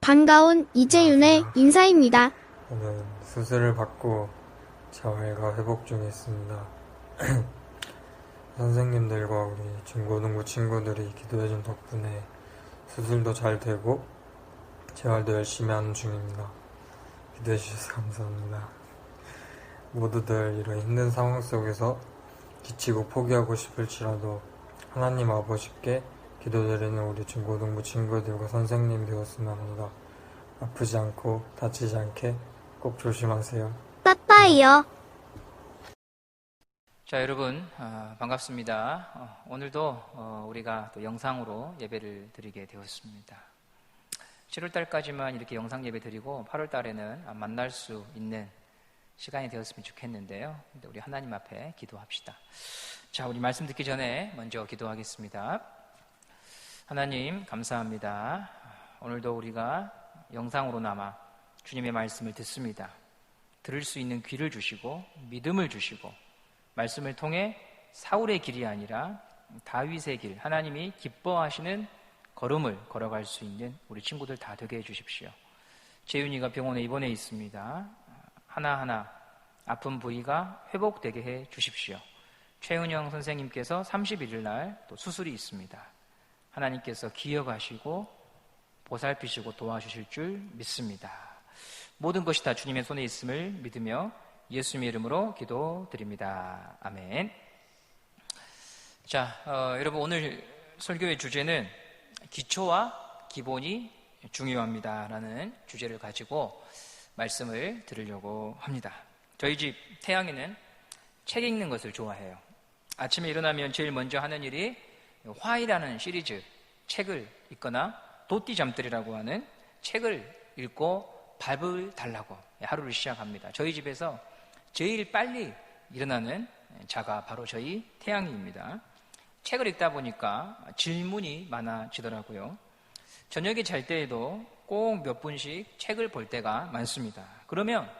반가운 이재윤의 인사입니다. 저는 수술을 받고 재활과 회복 중에 있습니다. 선생님들과 우리 중고등부 친구들이 기도해준 덕분에 수술도 잘 되고 재활도 열심히 하는 중입니다. 기도해주셔서 감사합니다. 모두들 이런 힘든 상황 속에서 지치고 포기하고 싶을지라도 하나님 아버지께 기도드리는 우리 중고등부 친구들과 선생님 되었으면 합니다. 아프지 않고 다치지 않게 꼭 조심하세요. 빠빠이요. 자, 여러분 반갑습니다. 오늘도 우리가 또 영상으로 예배를 드리게 되었습니다. 7월달까지만 이렇게 영상 예배 드리고 8월달에는 만날 수 있는 시간이 되었으면 좋겠는데요. 우리 하나님 앞에 기도합시다. 자, 우리 말씀 듣기 전에 먼저 기도하겠습니다. 하나님 감사합니다. 오늘도 우리가 영상으로나마 주님의 말씀을 듣습니다. 들을 수 있는 귀를 주시고 믿음을 주시고 말씀을 통해 사울의 길이 아니라 다윗의 길, 하나님이 기뻐하시는 걸음을 걸어갈 수 있는 우리 친구들 다 되게 해주십시오. 재윤이가 병원에 입원해 있습니다. 하나하나 아픈 부위가 회복되게 해 주십시오. 최은영 선생님께서 31일 날 또 수술이 있습니다. 하나님께서 기억하시고 보살피시고 도와주실 줄 믿습니다. 모든 것이 다 주님의 손에 있음을 믿으며 예수님의 이름으로 기도드립니다. 아멘. 자, 여러분 오늘 설교의 주제는 기초와 기본이 중요합니다 라는 주제를 가지고 말씀을 드리려고 합니다. 저희 집 태양이는 책 읽는 것을 좋아해요. 아침에 일어나면 제일 먼저 하는 일이 화이라는 시리즈 책을 읽거나 도띠 잠들이라고 하는 책을 읽고 밥을 달라고 하루를 시작합니다. 저희 집에서 제일 빨리 일어나는 자가 바로 저희 태양이입니다. 책을 읽다 보니까 질문이 많아지더라고요. 저녁에 잘 때에도 꼭 몇 분씩 책을 볼 때가 많습니다. 그러면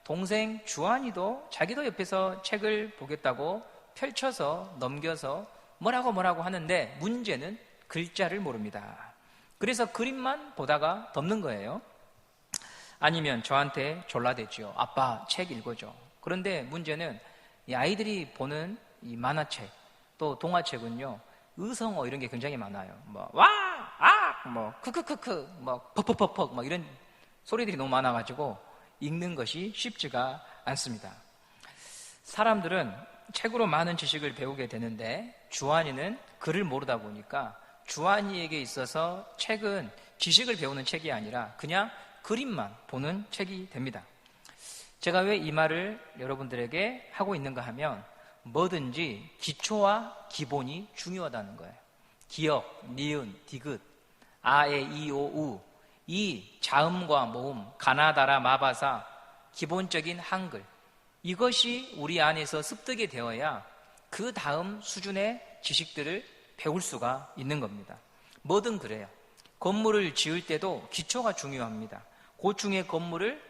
동생 주한이도 자기도 옆에서 책을 보겠다고 펼쳐서 넘겨서 뭐라고 하는데 문제는 글자를 모릅니다. 그래서 그림만 보다가 덮는 거예요. 아니면 저한테 졸라대죠. 아빠 책 읽어줘. 그런데 문제는 이 아이들이 보는 이 만화책 또 동화책은요 의성어 이런 게 굉장히 많아요. 뭐 와, 아, 뭐 크크크크, 뭐 퍽퍽퍽퍽 뭐 이런 소리들이 너무 많아가지고 읽는 것이 쉽지가 않습니다. 사람들은 책으로 많은 지식을 배우게 되는데 주한이는 글을 모르다 보니까 주한이에게 있어서 책은 지식을 배우는 책이 아니라 그냥 그림만 보는 책이 됩니다. 제가 왜 이 말을 여러분들에게 하고 있는가 하면 뭐든지 기초와 기본이 중요하다는 거예요. 기역, 니은, 디귿, 아에, 이, 오, 우, 이 자음과 모음, 가나다라, 마바사, 기본적인 한글 이것이 우리 안에서 습득이 되어야 그 다음 수준의 지식들을 배울 수가 있는 겁니다. 뭐든 그래요. 건물을 지을 때도 기초가 중요합니다. 고층의 건물을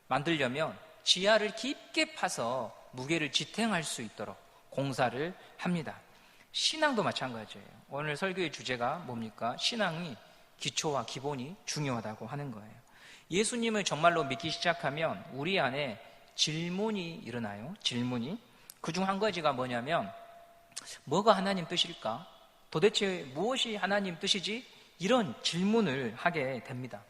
만들려면 지하를 깊게 파서 무게를 지탱할 수 있도록 공사를 합니다. 신앙도 마찬가지예요. 오늘 설교의 주제가 뭡니까? 신앙이 기초와 기본이 중요하다고 하는 거예요. 예수님을 정말로 믿기 시작하면 우리 안에 질문이 일어나요. 질문이. 그중 한 가지가 뭐냐면 뭐가 하나님 뜻일까? 도대체 무엇이 하나님 뜻이지? 이런 질문을 하게 됩니다.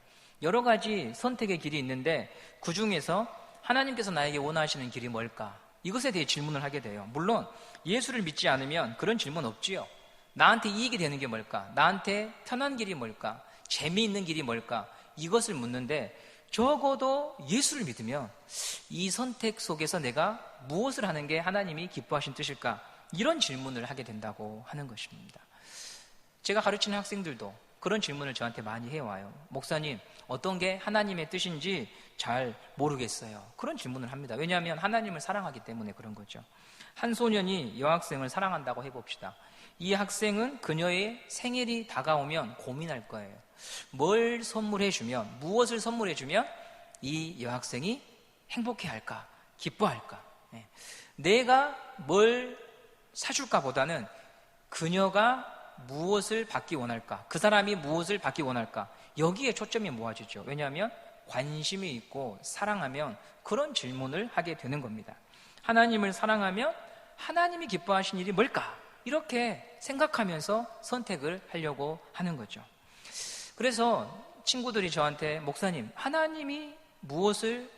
여러 가지 선택의 길이 있는데 그 중에서 하나님께서 나에게 원하시는 길이 뭘까? 이것에 대해 질문을 하게 돼요. 물론 예수를 믿지 않으면 그런 질문 없지요. 나한테 이익이 되는 게 뭘까? 나한테 편한 길이 뭘까? 재미있는 길이 뭘까? 이것을 묻는데 적어도 예수를 믿으면 이 선택 속에서 내가 무엇을 하는 게 하나님이 기뻐하신 뜻일까? 이런 질문을 하게 된다고 하는 것입니다. 제가 가르치는 학생들도 그런 질문을 저한테 많이 해와요. 목사님, 어떤 게 하나님의 뜻인지 잘 모르겠어요. 그런 질문을 합니다. 왜냐하면 하나님을 사랑하기 때문에 그런 거죠. 한 소년이 여학생을 사랑한다고 해봅시다. 이 학생은 그녀의 생일이 다가오면 고민할 거예요. 뭘 선물해주면, 무엇을 선물해주면 이 여학생이 행복해할까, 기뻐할까. 내가 뭘 사줄까 보다는 그녀가 무엇을 받기 원할까, 그 사람이 무엇을 받기 원할까, 여기에 초점이 모아지죠. 왜냐하면 관심이 있고 사랑하면 그런 질문을 하게 되는 겁니다. 하나님을 사랑하면 하나님이 기뻐하신 일이 뭘까? 이렇게 생각하면서 선택을 하려고 하는 거죠. 그래서 친구들이 저한테 목사님, 하나님이 무엇을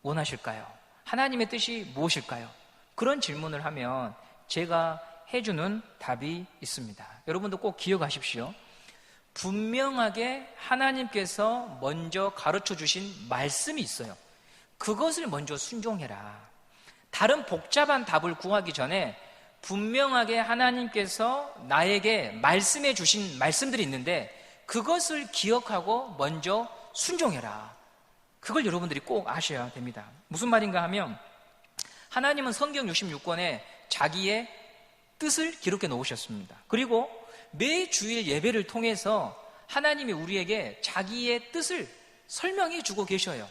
원하실까요? 하나님의 뜻이 무엇일까요? 그런 질문을 하면 제가 해주는 답이 있습니다. 여러분도 꼭 기억하십시오. 분명하게 하나님께서 먼저 가르쳐 주신 말씀이 있어요. 그것을 먼저 순종해라. 다른 복잡한 답을 구하기 전에 분명하게 하나님께서 나에게 말씀해 주신 말씀들이 있는데 그것을 기억하고 먼저 순종해라. 그걸 여러분들이 꼭 아셔야 됩니다. 무슨 말인가 하면 하나님은 성경 66권에 자기의 뜻을 기록해 놓으셨습니다. 그리고 매주일 예배를 통해서 하나님이 우리에게 자기의 뜻을 설명해 주고 계셔요.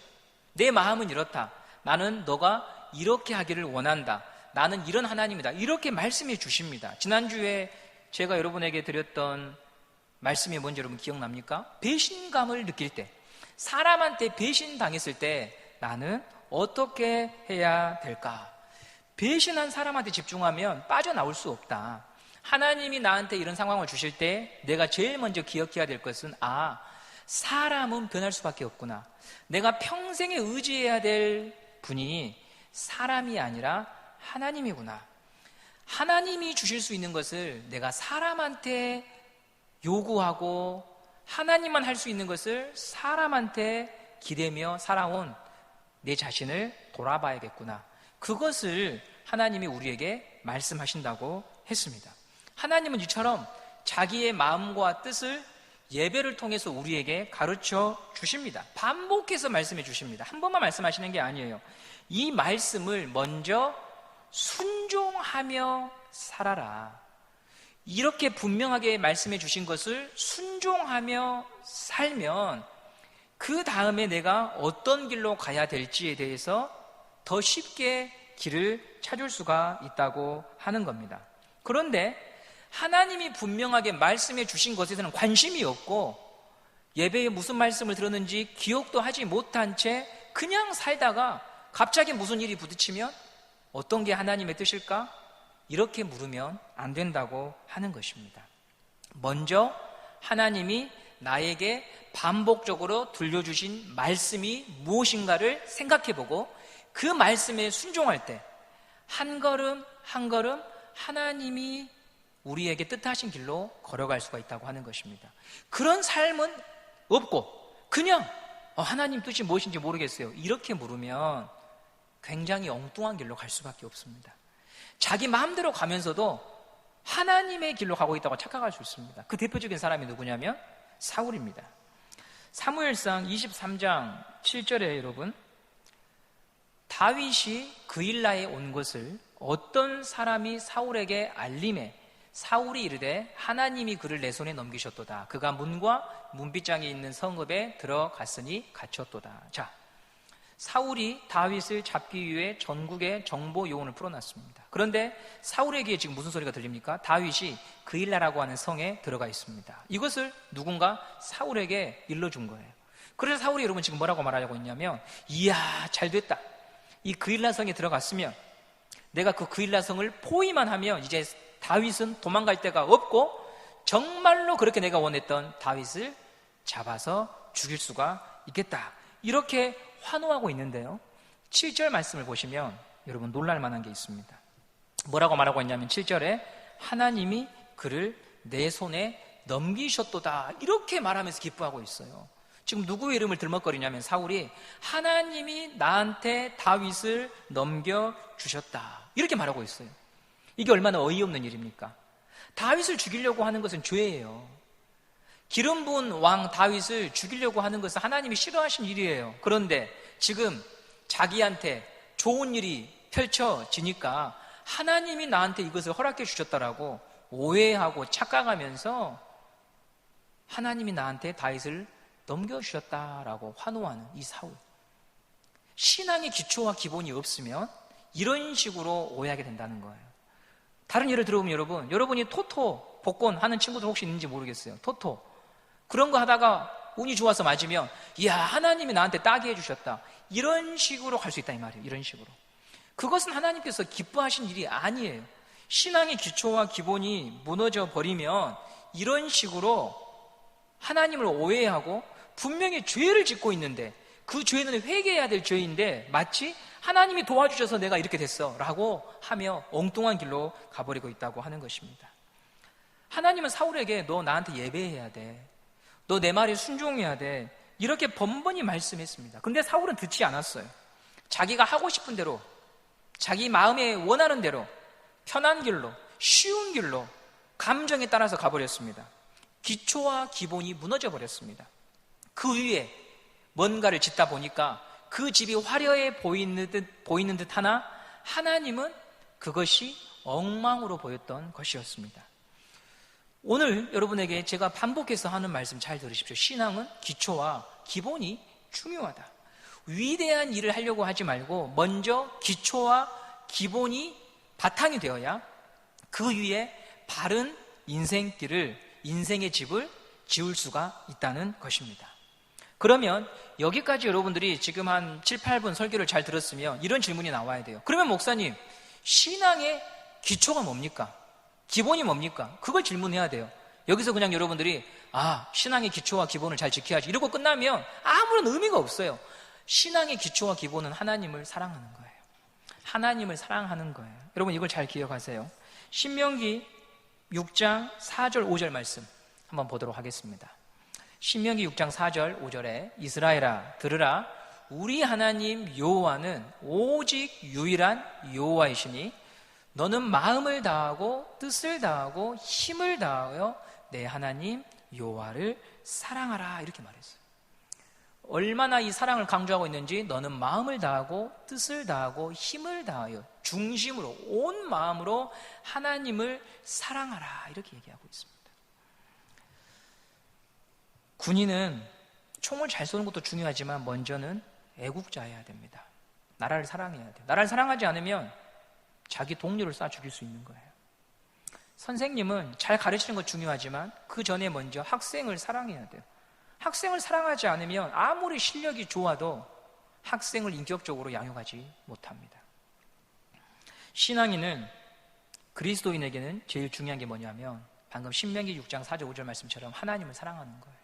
내 마음은 이렇다. 나는 너가 이렇게 하기를 원한다. 나는 이런 하나님이다. 이렇게 말씀해 주십니다. 지난주에 제가 여러분에게 드렸던 말씀이 뭔지 여러분 기억납니까? 배신감을 느낄 때, 사람한테 배신당했을 때 나는 어떻게 해야 될까? 배신한 사람한테 집중하면 빠져나올 수 없다. 하나님이 나한테 이런 상황을 주실 때 내가 제일 먼저 기억해야 될 것은 사람은 변할 수밖에 없구나. 내가 평생에 의지해야 될 분이 사람이 아니라 하나님이구나. 하나님이 주실 수 있는 것을 내가 사람한테 요구하고 하나님만 할 수 있는 것을 사람한테 기대며 살아온 내 자신을 돌아봐야겠구나. 그것을 하나님이 우리에게 말씀하신다고 했습니다. 하나님은 이처럼 자기의 마음과 뜻을 예배를 통해서 우리에게 가르쳐 주십니다. 반복해서 말씀해 주십니다. 한 번만 말씀하시는 게 아니에요. 이 말씀을 먼저 순종하며 살아라. 이렇게 분명하게 말씀해 주신 것을 순종하며 살면 그 다음에 내가 어떤 길로 가야 될지에 대해서 더 쉽게 길을 찾을 수가 있다고 하는 겁니다. 그런데 하나님이 분명하게 말씀해 주신 것에서는 관심이 없고 예배에 무슨 말씀을 들었는지 기억도 하지 못한 채 그냥 살다가 갑자기 무슨 일이 부딪히면 어떤 게 하나님의 뜻일까? 이렇게 물으면 안 된다고 하는 것입니다. 먼저 하나님이 나에게 반복적으로 들려주신 말씀이 무엇인가를 생각해보고 그 말씀에 순종할 때 한 걸음 한 걸음 하나님이 우리에게 뜻하신 길로 걸어갈 수가 있다고 하는 것입니다. 그런 삶은 없고 그냥 하나님 뜻이 무엇인지 모르겠어요. 이렇게 물으면 굉장히 엉뚱한 길로 갈 수밖에 없습니다. 자기 마음대로 가면서도 하나님의 길로 가고 있다고 착각할 수 있습니다. 그 대표적인 사람이 누구냐면 사울입니다. 사무엘상 23장 7절에 여러분, 다윗이 그일라에 온 것을 어떤 사람이 사울에게 알림해 사울이 이르되 하나님이 그를 내 손에 넘기셨도다. 그가 문과 문빗장에 있는 성읍에 들어갔으니 갇혔도다. 자, 사울이 다윗을 잡기 위해 전국에 정보 요원을 풀어놨습니다. 그런데 사울에게 지금 무슨 소리가 들립니까? 다윗이 그일라라고 하는 성에 들어가 있습니다. 이것을 누군가 사울에게 일러준 거예요. 그래서 사울이 여러분 지금 뭐라고 말하려고 했냐면, 이야 잘됐다. 이 그일라 성에 들어갔으면 내가 그 그일라 성을 포위만 하면 이제 다윗은 도망갈 데가 없고 정말로 그렇게 내가 원했던 다윗을 잡아서 죽일 수가 있겠다. 이렇게 환호하고 있는데요, 7절 말씀을 보시면 여러분 놀랄 만한 게 있습니다. 뭐라고 말하고 있냐면 7절에 하나님이 그를 내 손에 넘기셨도다, 이렇게 말하면서 기뻐하고 있어요. 지금 누구의 이름을 들먹거리냐면 사울이 하나님이 나한테 다윗을 넘겨주셨다, 이렇게 말하고 있어요. 이게 얼마나 어이없는 일입니까? 다윗을 죽이려고 하는 것은 죄예요. 기름 부은 왕 다윗을 죽이려고 하는 것은 하나님이 싫어하신 일이에요. 그런데 지금 자기한테 좋은 일이 펼쳐지니까 하나님이 나한테 이것을 허락해 주셨다라고 오해하고 착각하면서 하나님이 나한테 다윗을 넘겨주셨다라고 환호하는 이 사울. 신앙의 기초와 기본이 없으면 이런 식으로 오해하게 된다는 거예요. 다른 예를 들어보면 여러분이 토토 복권 하는 친구들 혹시 있는지 모르겠어요. 토토 그런 거 하다가 운이 좋아서 맞으면 이야, 하나님이 나한테 따게 해주셨다, 이런 식으로 갈 수 있다 이 말이에요. 이런 식으로. 그것은 하나님께서 기뻐하신 일이 아니에요. 신앙의 기초와 기본이 무너져 버리면 이런 식으로 하나님을 오해하고 분명히 죄를 짓고 있는데, 그 죄는 회개해야 될 죄인데 마치 하나님이 도와주셔서 내가 이렇게 됐어 라고 하며 엉뚱한 길로 가버리고 있다고 하는 것입니다. 하나님은 사울에게 너 나한테 예배해야 돼, 너 내 말에 순종해야 돼, 이렇게 번번이 말씀했습니다. 근데 사울은 듣지 않았어요. 자기가 하고 싶은 대로, 자기 마음에 원하는 대로, 편한 길로, 쉬운 길로 감정에 따라서 가버렸습니다. 기초와 기본이 무너져 버렸습니다. 그 위에 뭔가를 짓다 보니까 그 집이 화려해 보이는 듯 하나 하나님은 그것이 엉망으로 보였던 것이었습니다. 오늘 여러분에게 제가 반복해서 하는 말씀 잘 들으십시오. 신앙은 기초와 기본이 중요하다. 위대한 일을 하려고 하지 말고 먼저 기초와 기본이 바탕이 되어야 그 위에 바른 인생길을, 인생의 집을 지을 수가 있다는 것입니다. 그러면 여기까지 여러분들이 지금 한 7, 8분 설교를 잘 들었으면 이런 질문이 나와야 돼요. 그러면 목사님, 신앙의 기초가 뭡니까? 기본이 뭡니까? 그걸 질문해야 돼요. 여기서 그냥 여러분들이 신앙의 기초와 기본을 잘 지켜야지 이러고 끝나면 아무런 의미가 없어요. 신앙의 기초와 기본은 하나님을 사랑하는 거예요. 하나님을 사랑하는 거예요. 여러분 이걸 잘 기억하세요. 신명기 6장 4절 5절 말씀 한번 보도록 하겠습니다. 신명기 6장 4절 5절에 이스라엘아 들으라, 우리 하나님 여호와는 오직 유일한 여호와이시니 너는 마음을 다하고 뜻을 다하고 힘을 다하여 내 하나님 여호와를 사랑하라, 이렇게 말했어요. 얼마나 이 사랑을 강조하고 있는지, 너는 마음을 다하고 뜻을 다하고 힘을 다하여 중심으로 온 마음으로 하나님을 사랑하라, 이렇게 얘기하고 있습니다. 군인은 총을 잘 쏘는 것도 중요하지만 먼저는 애국자여야 됩니다. 나라를 사랑해야 돼요. 나라를 사랑하지 않으면 자기 동료를 쏴 죽일 수 있는 거예요. 선생님은 잘 가르치는 것 중요하지만 그 전에 먼저 학생을 사랑해야 돼요. 학생을 사랑하지 않으면 아무리 실력이 좋아도 학생을 인격적으로 양육하지 못합니다. 신앙인은, 그리스도인에게는 제일 중요한 게 뭐냐면 방금 신명기 6장 4절 5절 말씀처럼 하나님을 사랑하는 거예요.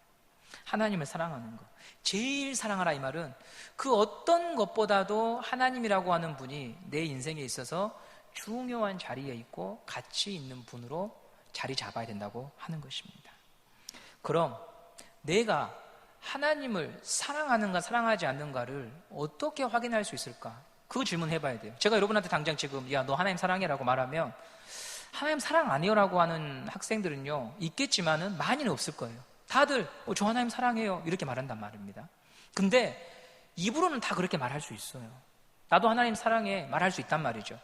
하나님을 사랑하는 것. 제일 사랑하라 이 말은 그 어떤 것보다도 하나님이라고 하는 분이 내 인생에 있어서 중요한 자리에 있고 가치 있는 분으로 자리 잡아야 된다고 하는 것입니다. 그럼 내가 하나님을 사랑하는가 사랑하지 않는가를 어떻게 확인할 수 있을까? 그 질문 해봐야 돼요. 제가 여러분한테 당장 지금 야 너 하나님 사랑해라고 말하면 하나님 사랑 안 해요라고 하는 학생들은요 있겠지만은 많이는 없을 거예요. 다들 저 하나님 사랑해요 이렇게 말한단 말입니다. 근데 입으로는 다 그렇게 말할 수 있어요. 나도 하나님 사랑해 말할 수 있단 말이죠.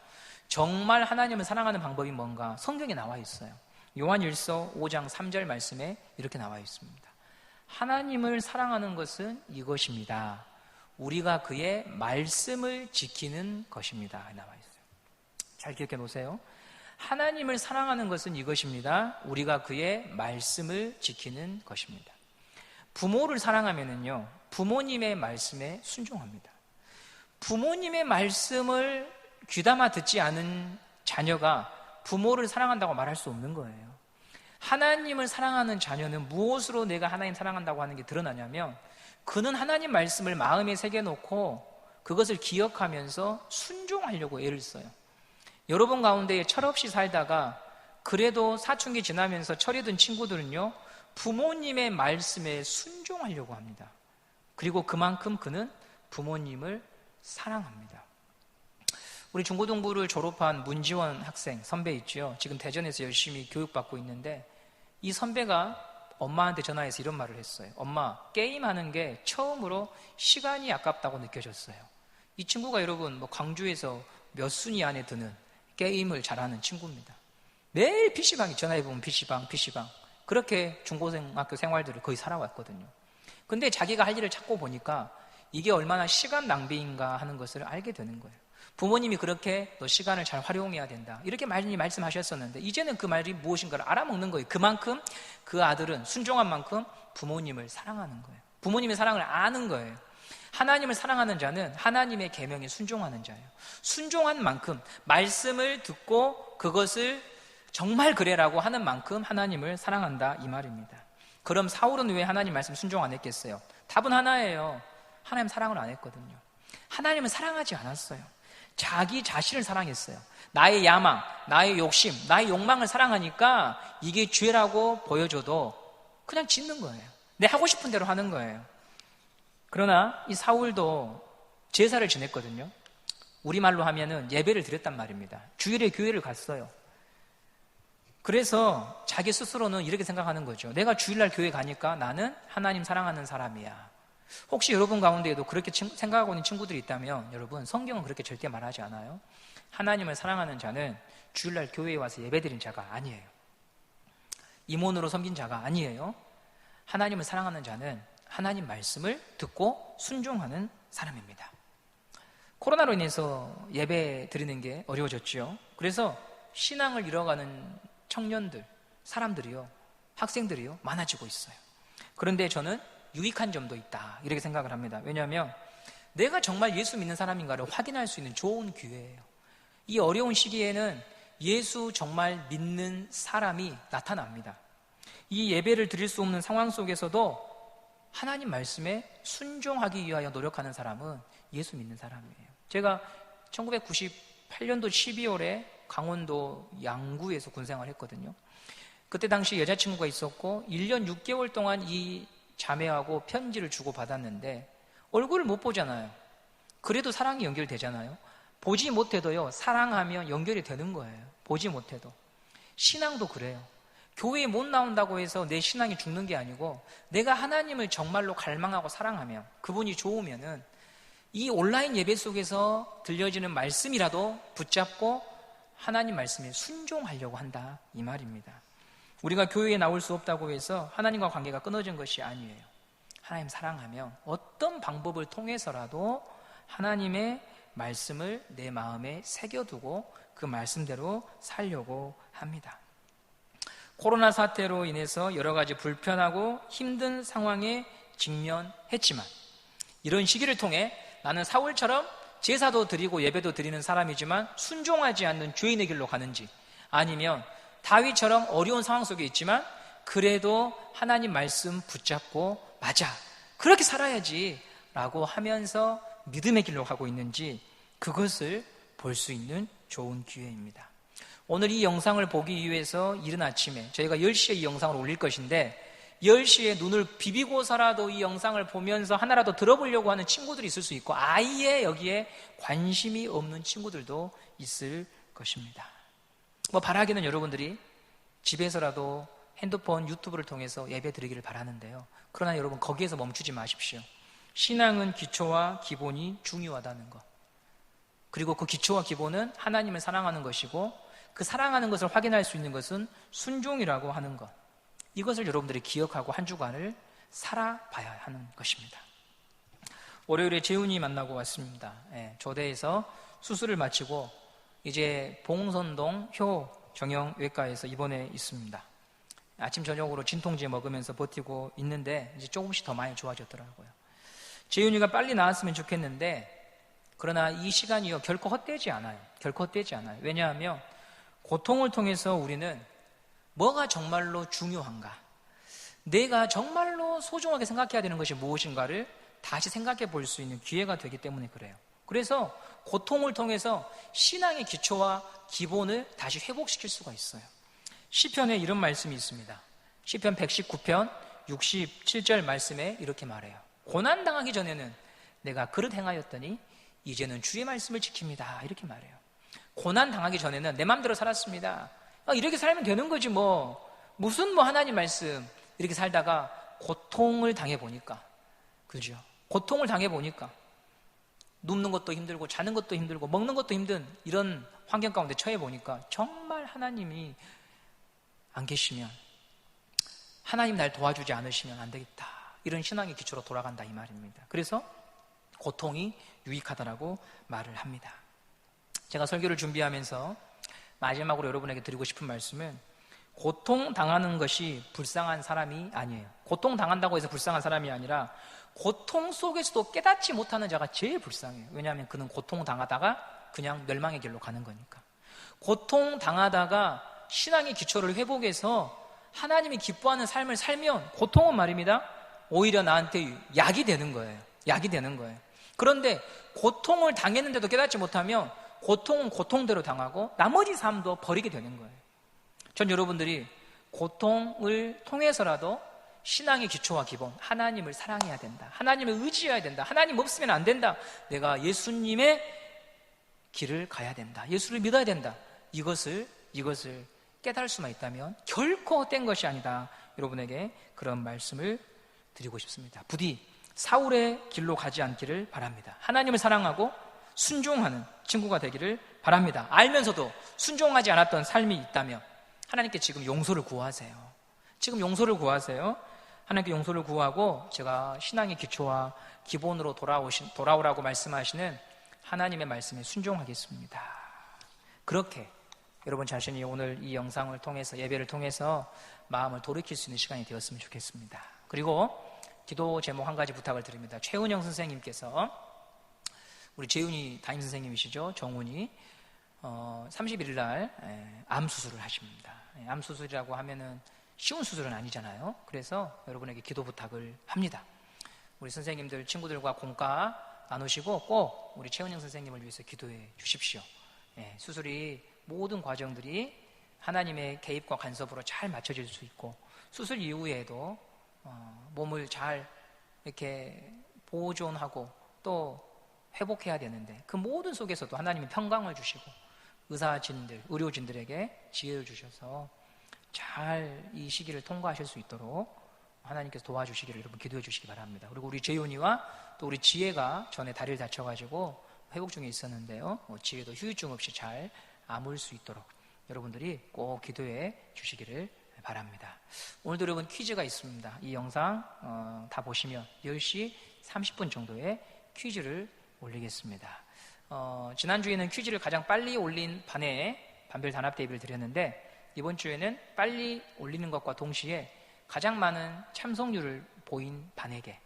정말 하나님을 사랑하는 방법이 뭔가 성경에 나와 있어요. 요한일서 5장 3절 말씀에 이렇게 나와 있습니다. 하나님을 사랑하는 것은 이것입니다. 우리가 그의 말씀을 지키는 것입니다. 나와 있어요. 잘 기억해 놓으세요. 하나님을 사랑하는 것은 이것입니다. 우리가 그의 말씀을 지키는 것입니다. 부모를 사랑하면은요, 부모님의 말씀에 순종합니다. 부모님의 말씀을 귀담아 듣지 않은 자녀가 부모를 사랑한다고 말할 수 없는 거예요. 하나님을 사랑하는 자녀는 무엇으로 내가 하나님 사랑한다고 하는 게 드러나냐면 그는 하나님 말씀을 마음에 새겨놓고 그것을 기억하면서 순종하려고 애를 써요. 여러분 가운데 철없이 살다가 그래도 사춘기 지나면서 철이 든 친구들은요 부모님의 말씀에 순종하려고 합니다. 그리고 그만큼 그는 부모님을 사랑합니다. 우리 중고등부를 졸업한 문지원 학생 선배 있죠. 지금 대전에서 열심히 교육받고 있는데 이 선배가 엄마한테 전화해서 이런 말을 했어요. 엄마, 게임하는 게 처음으로 시간이 아깝다고 느껴졌어요. 이 친구가 여러분 광주에서 몇 순위 안에 드는 게임을 잘하는 친구입니다. 매일 PC방에 전화해보면 PC방 그렇게 중고등학교 생활들을 거의 살아왔거든요. 근데 자기가 할 일을 찾고 보니까 이게 얼마나 시간 낭비인가 하는 것을 알게 되는 거예요. 부모님이 그렇게 너 시간을 잘 활용해야 된다 이렇게 많이 말씀하셨었는데 이제는 그 말이 무엇인가를 알아먹는 거예요. 그만큼 그 아들은 순종한 만큼 부모님을 사랑하는 거예요. 부모님의 사랑을 아는 거예요. 하나님을 사랑하는 자는 하나님의 계명에 순종하는 자예요. 순종한 만큼, 말씀을 듣고 그것을 정말 그래라고 하는 만큼 하나님을 사랑한다 이 말입니다. 그럼 사울은 왜 하나님 말씀 순종 안 했겠어요? 답은 하나예요. 하나님 사랑을 안 했거든요. 하나님을 사랑하지 않았어요. 자기 자신을 사랑했어요. 나의 야망, 나의 욕심, 나의 욕망을 사랑하니까 이게 죄라고 보여줘도 그냥 짓는 거예요. 내 하고 싶은 대로 하는 거예요. 그러나 이 사울도 제사를 지냈거든요. 우리말로 하면은 예배를 드렸단 말입니다. 주일에 교회를 갔어요. 그래서 자기 스스로는 이렇게 생각하는 거죠. 내가 주일날 교회 가니까 나는 하나님 사랑하는 사람이야. 혹시 여러분 가운데에도 그렇게 생각하고 있는 친구들이 있다면 여러분, 성경은 그렇게 절대 말하지 않아요. 하나님을 사랑하는 자는 주일날 교회에 와서 예배드린 자가 아니에요. 임원으로 섬긴 자가 아니에요. 하나님을 사랑하는 자는 하나님 말씀을 듣고 순종하는 사람입니다. 코로나로 인해서 예배 드리는 게 어려워졌죠. 그래서 신앙을 잃어가는 청년들, 사람들이요, 학생들이요 많아지고 있어요. 그런데 저는 유익한 점도 있다 이렇게 생각을 합니다. 왜냐하면 내가 정말 예수 믿는 사람인가를 확인할 수 있는 좋은 기회예요. 이 어려운 시기에는 예수 정말 믿는 사람이 나타납니다. 이 예배를 드릴 수 없는 상황 속에서도 하나님 말씀에 순종하기 위하여 노력하는 사람은 예수 믿는 사람이에요. 제가 1998년도 12월에 강원도 양구에서 군생활을 했거든요. 그때 당시 여자친구가 있었고 1년 6개월 동안 이 자매하고 편지를 주고받았는데 얼굴을 못 보잖아요. 그래도 사랑이 연결되잖아요. 보지 못해도요, 사랑하면 연결이 되는 거예요. 보지 못해도. 신앙도 그래요. 교회에 못 나온다고 해서 내 신앙이 죽는 게 아니고 내가 하나님을 정말로 갈망하고 사랑하면, 그분이 좋으면은 이 온라인 예배 속에서 들려지는 말씀이라도 붙잡고 하나님 말씀에 순종하려고 한다 이 말입니다. 우리가 교회에 나올 수 없다고 해서 하나님과 관계가 끊어진 것이 아니에요. 하나님 사랑하면 어떤 방법을 통해서라도 하나님의 말씀을 내 마음에 새겨두고 그 말씀대로 살려고 합니다. 코로나 사태로 인해서 여러 가지 불편하고 힘든 상황에 직면했지만 이런 시기를 통해 나는 사울처럼 제사도 드리고 예배도 드리는 사람이지만 순종하지 않는 죄인의 길로 가는지, 아니면 다윗처럼 어려운 상황 속에 있지만 그래도 하나님 말씀 붙잡고 맞아, 그렇게 살아야지 라고 하면서 믿음의 길로 가고 있는지 그것을 볼 수 있는 좋은 기회입니다. 오늘 이 영상을 보기 위해서 이른 아침에 저희가 10시에 이 영상을 올릴 것인데 10시에 눈을 비비고서라도 이 영상을 보면서 하나라도 들어보려고 하는 친구들이 있을 수 있고 아예 여기에 관심이 없는 친구들도 있을 것입니다. 바라기는 여러분들이 집에서라도 핸드폰, 유튜브를 통해서 예배 드리기를 바라는데요. 그러나 여러분 거기에서 멈추지 마십시오. 신앙은 기초와 기본이 중요하다는 것. 그리고 그 기초와 기본은 하나님을 사랑하는 것이고 그 사랑하는 것을 확인할 수 있는 것은 순종이라고 하는 것. 이것을 여러분들이 기억하고 한 주간을 살아봐야 하는 것입니다. 월요일에 재훈이 만나고 왔습니다. 조대에서 수술을 마치고 이제 봉선동 효 정형외과에서 입원해 있습니다. 아침 저녁으로 진통제 먹으면서 버티고 있는데 이제 조금씩 더 많이 좋아졌더라고요. 재훈이가 빨리 나았으면 좋겠는데 그러나 이 시간이요 결코 헛되지 않아요. 결코 헛되지 않아요. 왜냐하면 고통을 통해서 우리는 뭐가 정말로 중요한가, 내가 정말로 소중하게 생각해야 되는 것이 무엇인가를 다시 생각해 볼 수 있는 기회가 되기 때문에 그래요. 그래서 고통을 통해서 신앙의 기초와 기본을 다시 회복시킬 수가 있어요. 시편에 이런 말씀이 있습니다. 시편 119편 67절 말씀에 이렇게 말해요. 고난당하기 전에는 내가 그릇 행하였더니 이제는 주의 말씀을 지킵니다. 이렇게 말해요. 고난당하기 전에는 내 마음대로 살았습니다. 이렇게 살면 되는 거지 무슨 하나님 말씀, 이렇게 살다가 고통을 당해보니까, 그죠? 고통을 당해보니까 눕는 것도 힘들고 자는 것도 힘들고 먹는 것도 힘든 이런 환경 가운데 처해보니까 정말 하나님이 안 계시면, 하나님 날 도와주지 않으시면 안 되겠다, 이런 신앙의 기초로 돌아간다 이 말입니다. 그래서 고통이 유익하다라고 말을 합니다. 제가 설교를 준비하면서 마지막으로 여러분에게 드리고 싶은 말씀은 고통당하는 것이 불쌍한 사람이 아니에요. 고통당한다고 해서 불쌍한 사람이 아니라 고통 속에서도 깨닫지 못하는 자가 제일 불쌍해요. 왜냐하면 그는 고통당하다가 그냥 멸망의 길로 가는 거니까. 고통당하다가 신앙의 기초를 회복해서 하나님이 기뻐하는 삶을 살면 고통은 말입니다, 오히려 나한테 약이 되는 거예요. 약이 되는 거예요. 그런데 고통을 당했는데도 깨닫지 못하면 고통은 고통대로 당하고 나머지 삶도 버리게 되는 거예요. 전 여러분들이 고통을 통해서라도 신앙의 기초와 기본, 하나님을 사랑해야 된다, 하나님을 의지해야 된다, 하나님 없으면 안 된다, 내가 예수님의 길을 가야 된다, 예수를 믿어야 된다, 이것을 깨달을 수만 있다면 결코 헛된 것이 아니다. 여러분에게 그런 말씀을 드리고 싶습니다. 부디 사울의 길로 가지 않기를 바랍니다. 하나님을 사랑하고 순종하는 친구가 되기를 바랍니다. 알면서도 순종하지 않았던 삶이 있다면 하나님께 지금 용서를 구하세요. 지금 용서를 구하세요. 하나님께 용서를 구하고 제가 신앙의 기초와 기본으로 돌아오라고 말씀하시는 하나님의 말씀에 순종하겠습니다. 그렇게 여러분 자신이 오늘 이 영상을 통해서, 예배를 통해서 마음을 돌이킬 수 있는 시간이 되었으면 좋겠습니다. 그리고 기도 제목 한 가지 부탁을 드립니다. 최은영 선생님께서, 우리 재윤이 담임 선생님이시죠, 정훈이 31일 날 암 수술을 하십니다. 암 수술이라고 하면은 쉬운 수술은 아니잖아요. 그래서 여러분에게 기도 부탁을 합니다. 우리 선생님들, 친구들과 공과 나누시고 꼭 우리 최은영 선생님을 위해서 기도해 주십시오. 수술이 모든 과정들이 하나님의 개입과 간섭으로 잘 맞춰질 수 있고, 수술 이후에도 몸을 잘 이렇게 보존하고 또 회복해야 되는데, 그 모든 속에서도 하나님이 평강을 주시고 의사진들, 의료진들에게 지혜를 주셔서 잘 이 시기를 통과하실 수 있도록 하나님께서 도와주시기를 여러분 기도해 주시기 바랍니다. 그리고 우리 재윤이와 또 우리 지혜가 전에 다리를 다쳐가지고 회복 중에 있었는데요, 지혜도 후유증 없이 잘 아물 수 있도록 여러분들이 꼭 기도해 주시기를 바랍니다. 오늘도 여러분 퀴즈가 있습니다. 이 영상 다 보시면 10시 30분 정도에 퀴즈를 올리겠습니다. 지난주에는 퀴즈를 가장 빨리 올린 반에 반별 단합 대회를 드렸는데, 이번 주에는 빨리 올리는 것과 동시에 가장 많은 참석률을 보인 반에게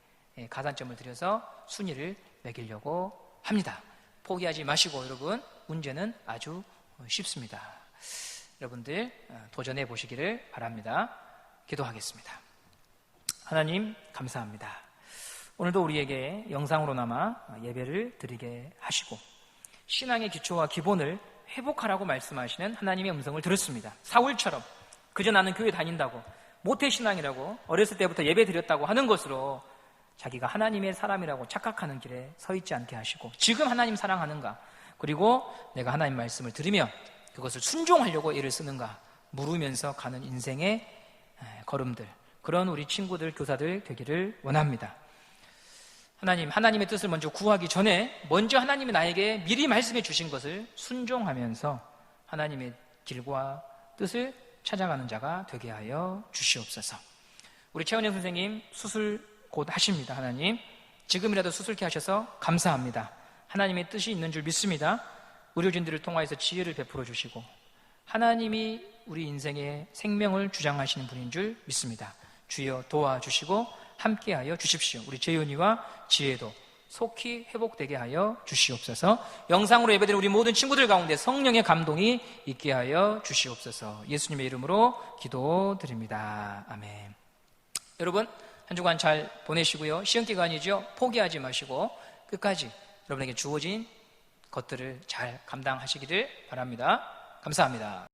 가산점을 드려서 순위를 매기려고 합니다. 포기하지 마시고 여러분, 문제는 아주 쉽습니다. 여러분들 도전해 보시기를 바랍니다. 기도하겠습니다. 하나님 감사합니다. 오늘도 우리에게 영상으로나마 예배를 드리게 하시고 신앙의 기초와 기본을 회복하라고 말씀하시는 하나님의 음성을 들었습니다. 사울처럼 그저 나는 교회 다닌다고, 모태신앙이라고, 어렸을 때부터 예배 드렸다고 하는 것으로 자기가 하나님의 사람이라고 착각하는 길에 서 있지 않게 하시고, 지금 하나님 사랑하는가, 그리고 내가 하나님 말씀을 들으며 그것을 순종하려고 애를 쓰는가 물으면서 가는 인생의 걸음들, 그런 우리 친구들, 교사들 되기를 원합니다. 하나님, 하나님의 뜻을 먼저 구하기 전에 먼저 하나님이 나에게 미리 말씀해 주신 것을 순종하면서 하나님의 길과 뜻을 찾아가는 자가 되게 하여 주시옵소서. 우리 최은영 선생님 수술 곧 하십니다. 하나님, 지금이라도 수술케 하셔서 감사합니다. 하나님의 뜻이 있는 줄 믿습니다. 의료진들을 통하여서 지혜를 베풀어 주시고 하나님이 우리 인생의 생명을 주장하시는 분인 줄 믿습니다. 주여 도와주시고 함께하여 주십시오. 우리 재윤이와 지혜도 속히 회복되게 하여 주시옵소서. 영상으로 예배드리는 우리 모든 친구들 가운데 성령의 감동이 있게 하여 주시옵소서. 예수님의 이름으로 기도드립니다. 아멘. 여러분, 한 주간 잘 보내시고요. 시험기간이죠. 포기하지 마시고 끝까지 여러분에게 주어진 것들을 잘 감당하시기를 바랍니다. 감사합니다.